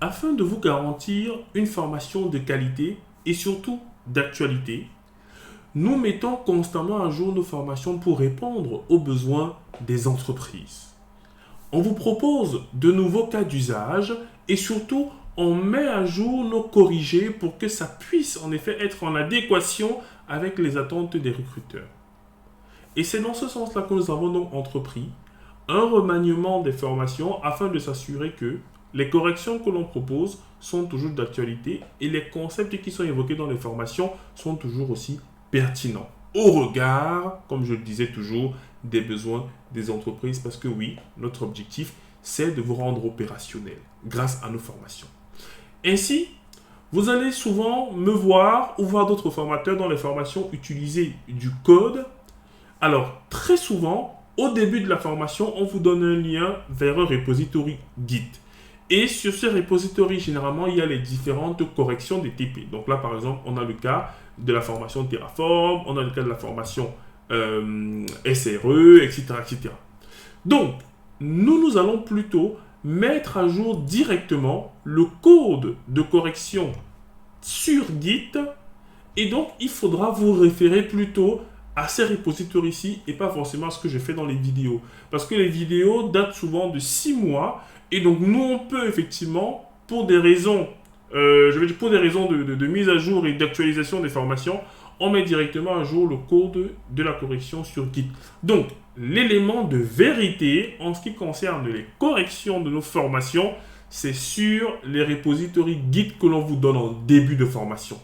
Afin de vous garantir une formation de qualité et surtout d'actualité, nous mettons constamment à jour nos formations pour répondre aux besoins des entreprises. On vous propose de nouveaux cas d'usage et surtout on met à jour nos corrigés pour que ça puisse en effet être en adéquation avec les attentes des recruteurs. Et c'est dans ce sens-là que nous avons donc entrepris un remaniement des formations afin de s'assurer que les corrections que l'on propose sont toujours d'actualité et les concepts qui sont évoqués dans les formations sont toujours aussi pertinents au regard, comme je le disais toujours, des besoins des entreprises parce que oui, notre objectif, c'est de vous rendre opérationnel grâce à nos formations. Ainsi, vous allez souvent me voir ou voir d'autres formateurs dans les formations utiliser du code. Alors, très souvent, au début de la formation, on vous donne un lien vers un repository Git. Et sur ce repository, généralement, il y a les différentes corrections des TP. Donc là, par exemple, on a le cas de la formation Terraform, on a le cas de la formation SRE, etc., etc. Donc, nous allons plutôt mettre à jour directement le code de correction sur Git. Et donc, il faudra vous référer plutôt à ces repositories-ci et pas forcément à ce que je fais dans les vidéos. Parce que les vidéos datent souvent de 6 mois. Et donc, nous, on peut effectivement, pour des raisons, pour des raisons de mise à jour et d'actualisation des formations, on met directement à jour le code de la correction sur Git. Donc, l'élément de vérité en ce qui concerne les corrections de nos formations, c'est sur les repositories Git que l'on vous donne en début de formation.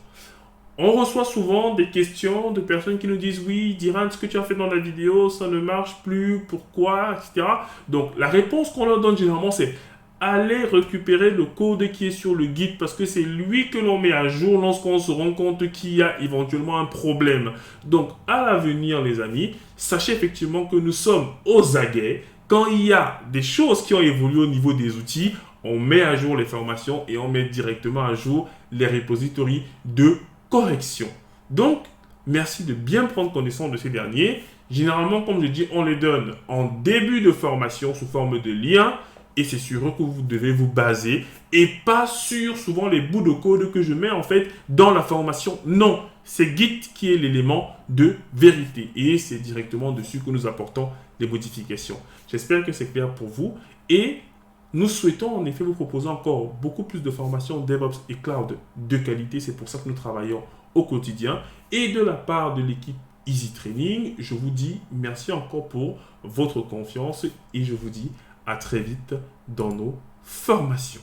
On reçoit souvent des questions de personnes qui nous disent « Oui, Diran, ce que tu as fait dans la vidéo, ça ne marche plus, pourquoi ?» etc. Donc, la réponse qu'on leur donne généralement, c'est « Allez récupérer le code qui est sur le Git parce que c'est lui que l'on met à jour lorsqu'on se rend compte qu'il y a éventuellement un problème. » Donc, à l'avenir, les amis, sachez effectivement que nous sommes aux aguets. Quand il y a des choses qui ont évolué au niveau des outils, on met à jour les formations et on met directement à jour les repositories de correction. Donc, merci de bien prendre connaissance de ces derniers. Généralement, comme je dis, on les donne en début de formation sous forme de lien et c'est sur eux que vous devez vous baser et pas sur souvent les bouts de code que je mets en fait dans la formation. Non, c'est Git qui est l'élément de vérité et c'est directement dessus que nous apportons les modifications. J'espère que c'est clair pour vous et nous souhaitons en effet vous proposer encore beaucoup plus de formations DevOps et Cloud de qualité. C'est pour ça que nous travaillons au quotidien. Et de la part de l'équipe Easy Training, je vous dis merci encore pour votre confiance et je vous dis à très vite dans nos formations.